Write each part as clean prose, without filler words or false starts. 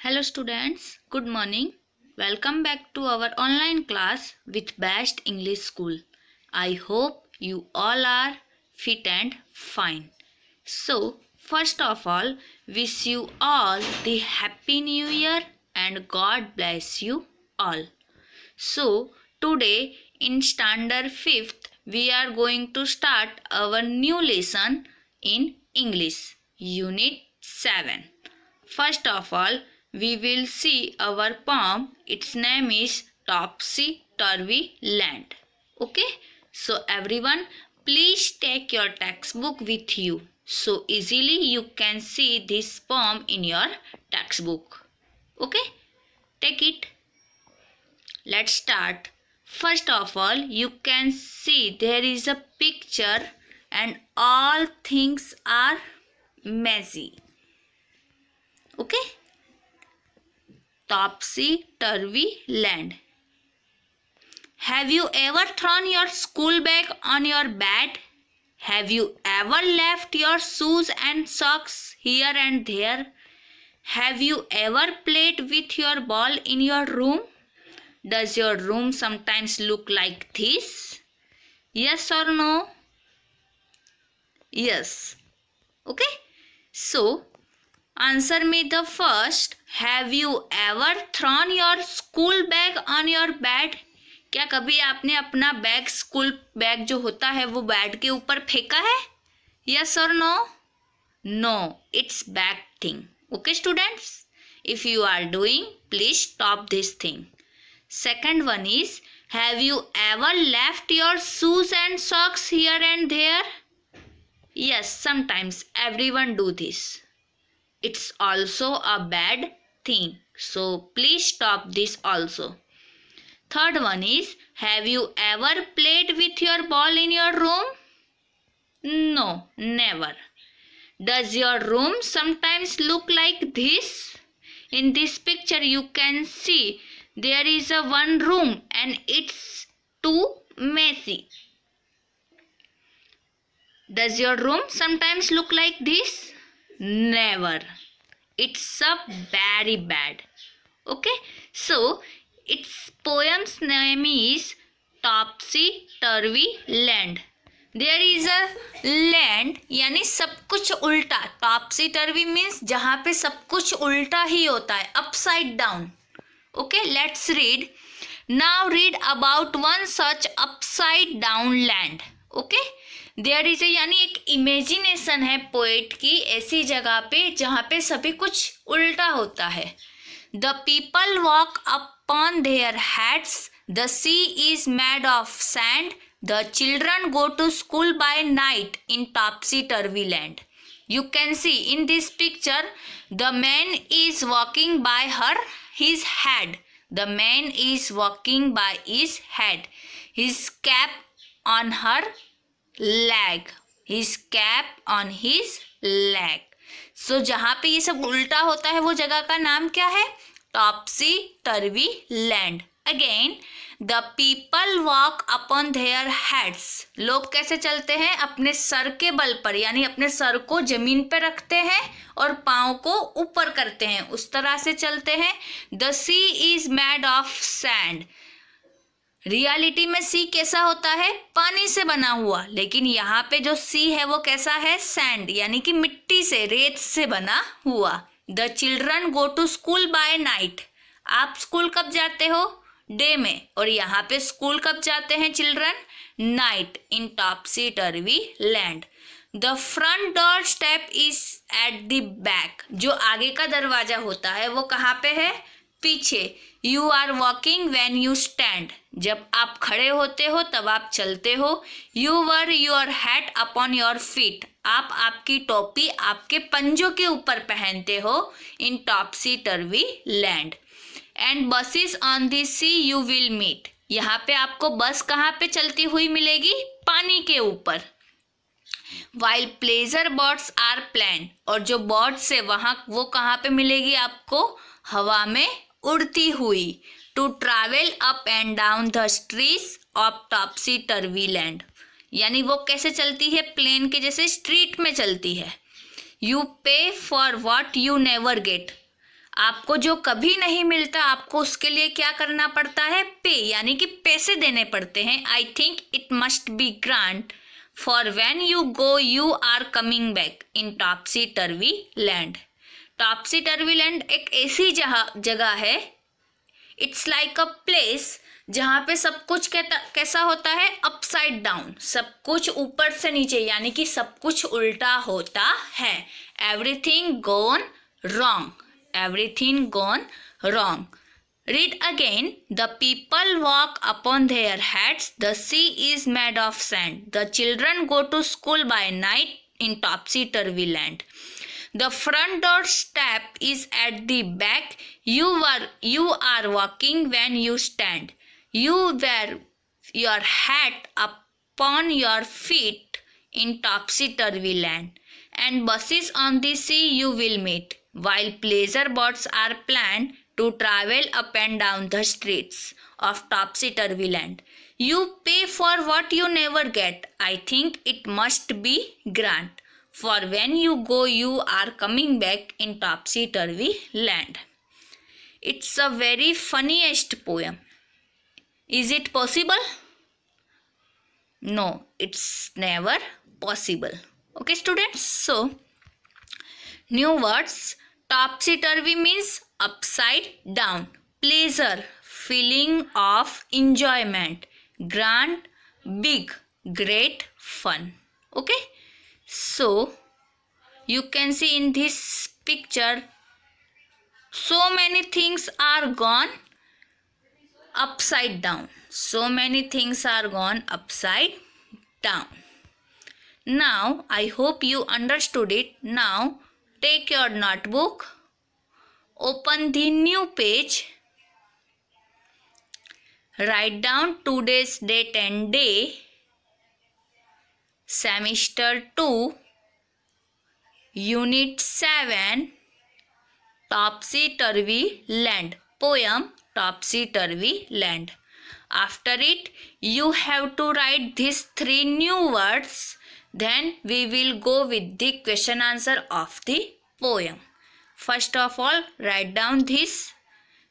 Hello students, good morning. Welcome back to our online class with Best English School. I hope you all are fit and fine. So, first of all, wish you all the Happy New Year and God bless you all. So, today in Standard 5th, we are going to start our new lesson in English, Unit 7. First of all, we will see our poem. Its name is Topsy Turvy Land. Okay, so everyone, please take your textbook with you so easily you can see this poem in your textbook. Okay, take it. Let's start. First of all, you can see there is a picture and all things are messy. Okay, Topsy-turvy land. Have you ever thrown your school bag on your bed? Have you ever left your shoes and socks here and there? Have you ever played with your ball in your room? Does your room sometimes look like this? Yes or no? Yes. Okay. So, answer me the first. Have you ever thrown your school bag on your bed? क्या कभी आपने अपना bag school bag जो होता है वो bed के ऊपर फेंका है? Yes or no? No, it's bad thing. Okay students? If you are doing, please stop this thing. Second one is, have you ever left your shoes and socks here and there? Yes, sometimes everyone do this. It's also a bad thing. So please stop this also. Third one is, have you ever played with your ball in your room? No, never. Does your room sometimes look like this? In this picture you can see there is a one room and it's too messy. Does your room sometimes look like this? Never. It's a very bad. Okay. So, its poem's name is Topsy Turvy Land. There is a land यानी सब कुछ उल्टा. Topsy Turvy means जहाँ पे सब कुछ उल्टा ही होता है. Upside down. Okay. Let's read. Now read about one such upside down land. Okay. There is यानी एक इमेजिनेशन है पोएट की ऐसी जगह पे जहाँ पे सभी कुछ उल्टा होता है. The people walk upon their heads, the sea is made of sand, the children go to school by night in topsy turvy land. You can see in this picture the man is walking by her his head. The man is walking by his head. His cap on her leg, his cap on his leg. So जहाँ पे ये सब उल्टा होता है वो जगह का नाम क्या है? Topsy turvy land. Again, the people walk upon their heads. लोग कैसे चलते हैं? अपने सर के बल पर, यानी अपने सर को जमीन पे रखते हैं और पाँव को ऊपर करते हैं, उस तरह से चलते हैं. The sea is made of sand. Reality में सी कैसा होता है? पानी से बना हुआ. लेकिन यहाँ पे जो सी है वो कैसा है? सैंड, यानी कि मिट्टी से, रेत से बना हुआ. The children go to school by night. आप स्कूल कब जाते हो? डे में. और यहाँ पे स्कूल कब जाते हैं children? Night in topsy turvy land. The front door step is at the back. जो आगे का दरवाजा होता है वो कहाँ पे है? पीछे. You are walking when you stand. जब आप खड़े होते हो तब आप चलते हो. You wear your hat upon your feet. आप आपकी टोपी आपके पंजों के ऊपर पहनते हो in topsy turvy land. And buses on the sea you will meet. यहाँ पे आपको बस कहाँ पे चलती हुई मिलेगी? पानी के ऊपर. While pleasure birds are plain. और जो बर्ड्स है वहाँ वो कहाँ पे मिलेगी आपको? हवा में उड़ती हुई. To travel up and down the streets of topsy turvy land. यानी वो कैसे चलती है? प्लेन के जैसे स्ट्रीट में चलती है. यू पे for what you never get. आपको जो कभी नहीं मिलता आपको उसके लिए क्या करना पड़ता है, पे, यानी कि पैसे देने पड़ते हैं. I think it must be grant for when you go you are coming back in topsy turvy land. Topsy turvy land एक ऐसी जगह है, इट्स लाइक अ प्लेस जहाँ पे सब कुछ कैसा होता है, अपसाइड डाउन, सब कुछ ऊपर से नीचे, यानी कि सब कुछ उल्टा होता है. Everything gone wrong, everything gone wrong. Read again. The people walk upon their heads. The sea is made of sand. The children go to school by night in topsy-turvy land. The front door step is at the back. You are walking when you stand. You wear your hat upon your feet in topsy-turvy land. And buses on the sea you will meet, while pleasure boats are planned to travel up and down the streets of topsy-turvy land. You pay for what you never get. I think it must be grant, for when you go you are coming back in topsy-turvy land. It's a very funniest poem. Is it possible? No, it's never possible. Okay students, so new words. Topsy-turvy means upside down. Pleasure, feeling of enjoyment. Grand, big, great, fun. Okay, so you can see in this picture so many things are gone upside down. So many things are gone upside down. Now I hope you understood it. Now take your notebook, open the new page, write down today's date and day, semester 2, unit 7, topsy-turvy land, poem topsy-turvy land. After it you have to write these 3 new words. Then we will go with the question answer of the poem. First of all, write down these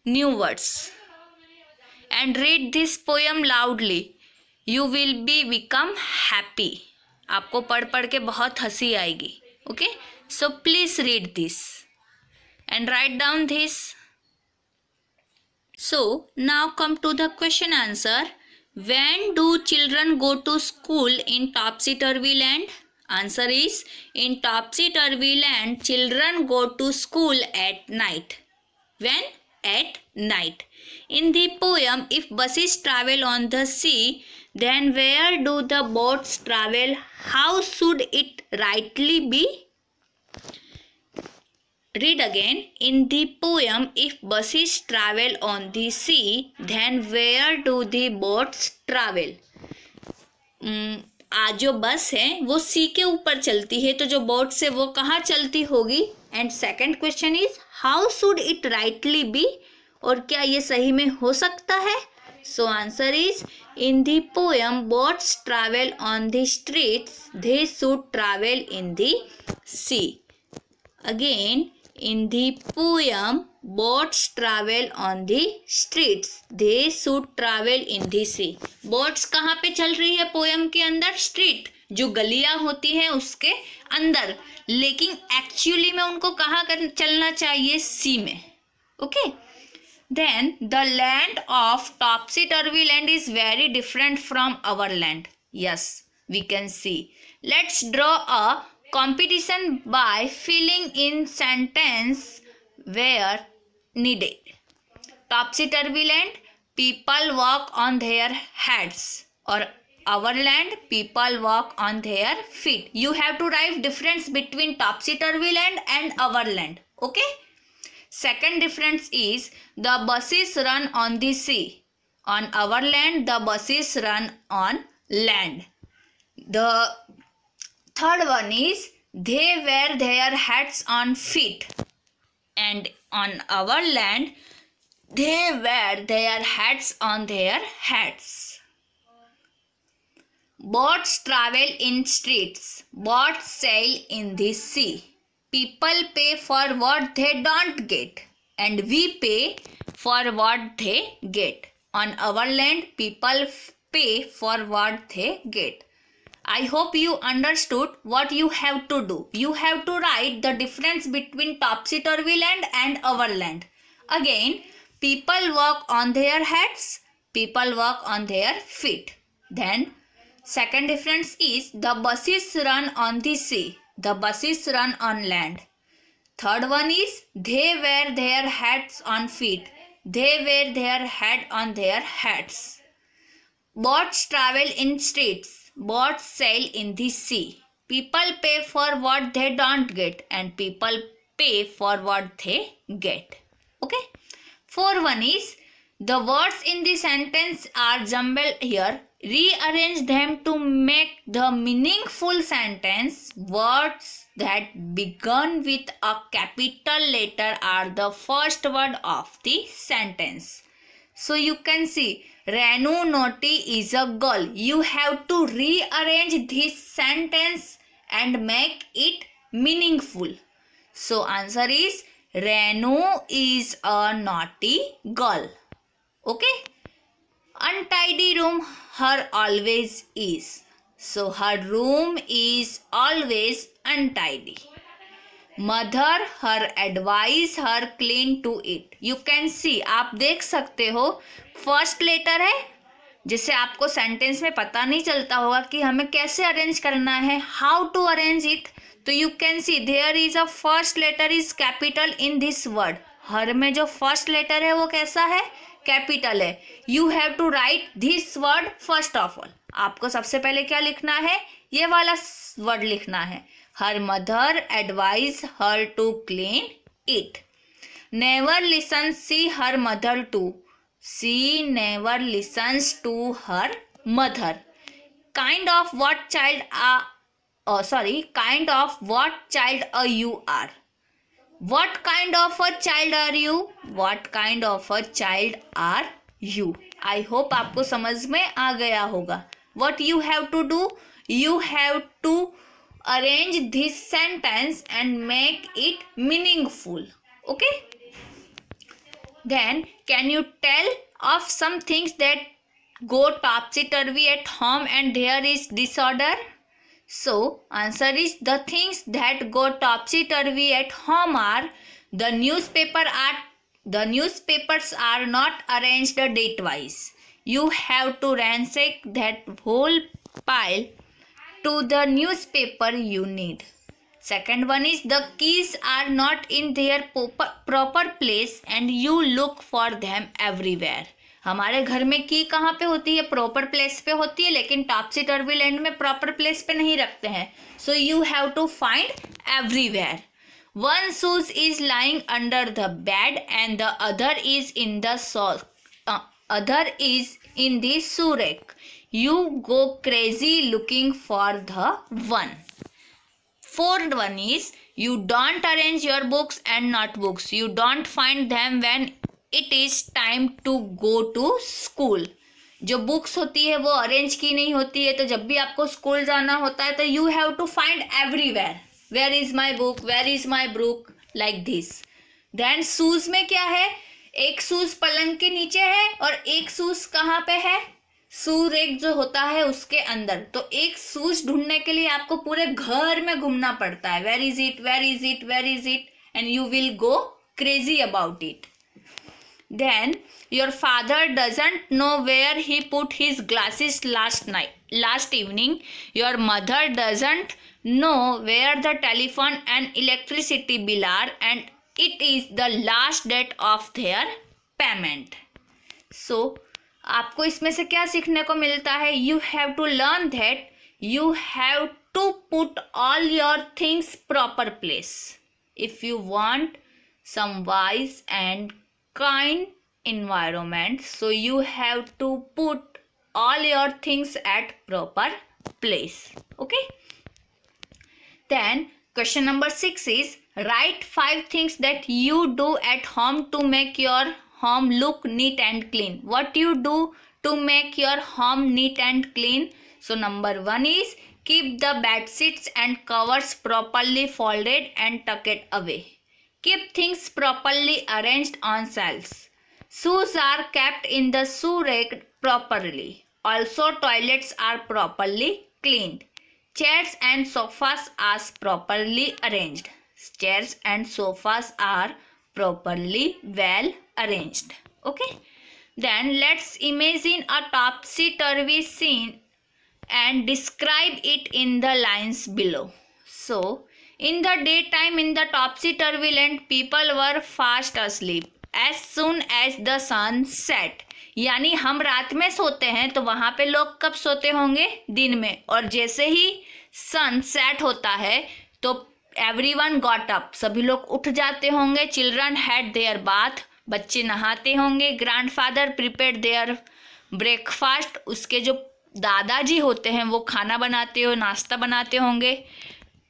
new words and read this poem loudly. You will become happy. आपको पढ़ के बहुत हंसी आएगी. Okay, so please read this and write down this. So now come to the question answer. When do children go to school in topsy-turvy land? Answer is, in topsy-turvy land, children go to school at night. When? At night. In the poem, if buses travel on the sea, then where do the boats travel? How should it rightly be? Read again. In the poem, if buses travel on the sea, then where do the boats travel? आज जो बस है वो सी के ऊपर चलती है, तो जो बोट से वो कहाँ चलती होगी? And second question is, how should it rightly be? और क्या ये सही में हो सकता है? So answer is, in the poem boats travel on the streets, they should travel in the sea. Again, in the poem boats travel on the streets, they should travel in the sea. boats कहाँ पे चल रही है poem के अंदर? Street, जो गलियां होती हैं उसके अंदर, लेकिन एक्चुअली में उनको कहाँ चलना चाहिए? सी में. Okay, then the land of topsy-turvy land is very different from our land. Yes, we can see. Let's draw a competition by filling in sentence where needed. Topsy-turvy land, people walk on their heads. Or our land, people walk on their feet. You have to write difference between topsy-turvy land and our land. Okay? Second difference is, the buses run on the sea. On our land, the buses run on land. The third one is, they wear their hats on feet, and on our land they wear their hats on their heads. Boats travel in streets, boats sail in the sea. People pay for what they don't get. and we pay for what they get. On our land, people pay for what they get. I hope you understood what you have to do. You have to write the difference between topsy-turvy land and our land. Again, people walk on their heads, people walk on their feet. Then, second difference is the buses run on the sea, the buses run on land. Third one is they wear their hats on feet, they wear their hat on their heads. Boats travel in streets, boats sail in the sea. People pay for what they don't get and people pay for what they get. Okay. Fourth one is the words in the sentence are jumbled here. Rearrange them to make the meaningful sentence. Words that begin with a capital letter are the first word of the sentence. So you can see Renu Noti is a girl. You have to rearrange this sentence and make it meaningful. So answer is Renu is a naughty girl. Okay. Untidy room her always is. So her room is always untidy. Mother her advise her clean to it. You can see, आप देख सकते हो first letter है. जैसे आपको sentence में पता नहीं चलता होगा कि हमें कैसे अरेंज करना है, हाउ टू अरेंज इट. तो you can see there is a first letter is capital in this word. हर में जो फर्स्ट लेटर है वो कैसा है, कैपिटल है. You have to write this word first of all. आपको सबसे पहले क्या लिखना है, ये वाला वर्ड लिखना है. Her mother advise her to clean it. Never listen she her mother to. She never listens to her mother. Kind of what child kind of what child you are. What kind of a child are you? What kind of a child are you? I hope आपको समझ में आ गया होगा. What you have to do? You have to arrange this sentence and make it meaningful. Okay? Then, can you tell of some things that go topsy-turvy at home and there is disorder? So, answer is the things that go topsy-turvy at home are the newspapers are not arranged date-wise. You have to ransack that whole pile to the newspaper you need. Second one is the keys are not in their proper place and you look for them everywhere. हमारे घर में की कहाँ पे होती है, proper place पे होती है, लेकिन टॉपसी टर्वी लैंड में प्रॉपर प्लेस पे नहीं रखते हैं. So you have to find everywhere. One shoes is lying under the bed and the other is in the shoe rack. You go crazy looking for the one. Fourth one is you don't arrange your books and notebooks. You don't find them when it is time to go to school. जो books होती है वो arrange की नहीं होती है, तो जब भी आपको स्कूल जाना होता है तो you have to find everywhere. Where is my book, where is my book, like this. Then shoes में क्या है, एक शूज पलंग के नीचे है और एक शूज कहाँ पे है, शू रैक जो होता है उसके अंदर. तो एक शूज ढूंढने के लिए आपको पूरे घर में घूमना पड़ता है. Where is it, where is it, where is it, and you will go crazy about it. Then your father doesn't know where he put his glasses last evening. Your mother doesn't know where the telephone and electricity bill are, and it is the last date of their payment. So आपको इसमें से क्या सीखने को मिलता है, you have to learn that you have to put all your things proper place if you want some wise and kind environment. So you have to put all your things at proper place. Okay. Then question number 6 is write 5 things that you do at home to make your home look neat and clean. What you do to make your home neat and clean? So number 1 is keep the bed sheets and covers properly folded and tucked away. Keep things properly arranged on shelves. Shoes are kept in the shoe rack properly. Also, toilets are properly cleaned. Chairs and sofas are properly arranged. Chairs and sofas are properly well arranged. Okay. Then let's imagine a topsy-turvy scene and describe it in the lines below. So, in the daytime in the topsy-turvy land, people were fast asleep as soon as the sun set. यानी हम रात में सोते हैं तो वहाँ पे लोग कब सोते होंगे? दिन में. और जैसे ही सन सेट होता है तो everyone got up, सभी लोग उठ जाते होंगे. Children had their bath, बच्चे नहाते होंगे. Grandfather prepared their breakfast, उसके जो दादाजी होते हैं वो खाना बनाते हो नाश्ता बनाते होंगे.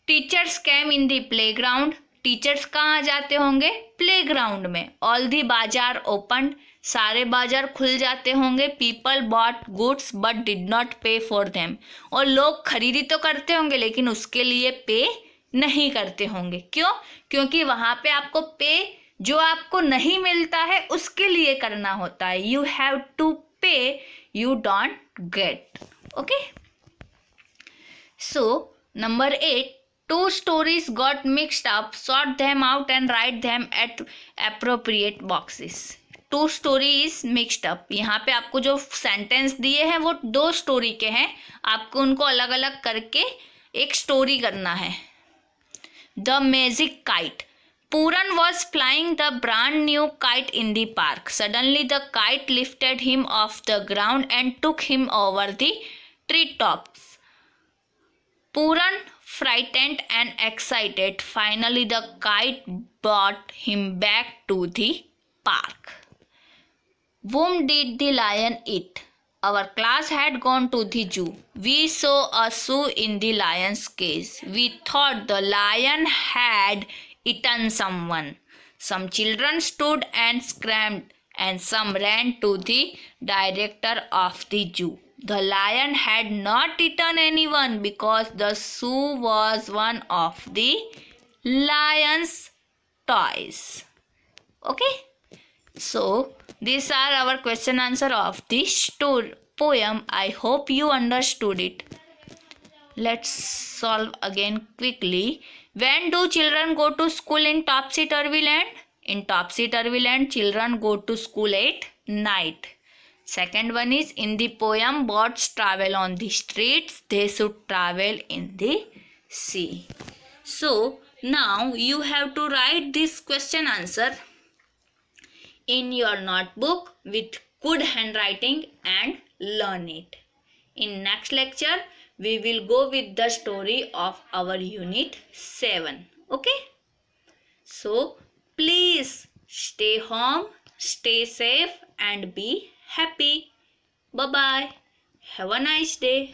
Teachers came in the playground, teachers कहाँ जाते होंगे? प्ले ग्राउंड में. ऑल दी बाजार ओपन, सारे बाजार खुल जाते होंगे. People bought goods but did not pay for them, और लोग खरीदी तो करते होंगे लेकिन उसके लिए पे नहीं करते होंगे. क्यों? क्योंकि वहाँ पे आपको पे जो आपको नहीं मिलता है उसके लिए करना होता है. यू हैव टू पे, you don't get. Okay, so number 8, two stories got mixed up, sort them out and write them at appropriate boxes. Two stories mixed up, यहाँ पे आपको जो सेंटेंस दिए हैं वो दो स्टोरी के हैं, आपको उनको अलग अलग करके एक स्टोरी करना है. The magic kite. Pooran was flying the brand new kite in the park. Suddenly the kite lifted him off the ground and took him over the treetops. Pooran, frightened and excited, finally the kite brought him back to the park. Whom did the lion eat? Our class had gone to the zoo. We saw a shoe in the lion's cage. We thought the lion had eaten someone. Some children stood and screamed, and some ran to the director of the zoo. The lion had not eaten anyone because the shoe was one of the lion's toys. Okay, so these are our question answer of the poem. I hope you understood it. Let's solve again quickly. When do children go to school in topsy-turvy land? In topsy-turvy land, children go to school at night. Second one is, in the poem, birds travel on the streets. They should travel in the sea. So, now you have to write this question answer in your notebook with good handwriting and learn it. In next lecture, we will go with the story of our unit 7. Okay? So, please stay home, stay safe and be happy. Bye-bye. Have a nice day.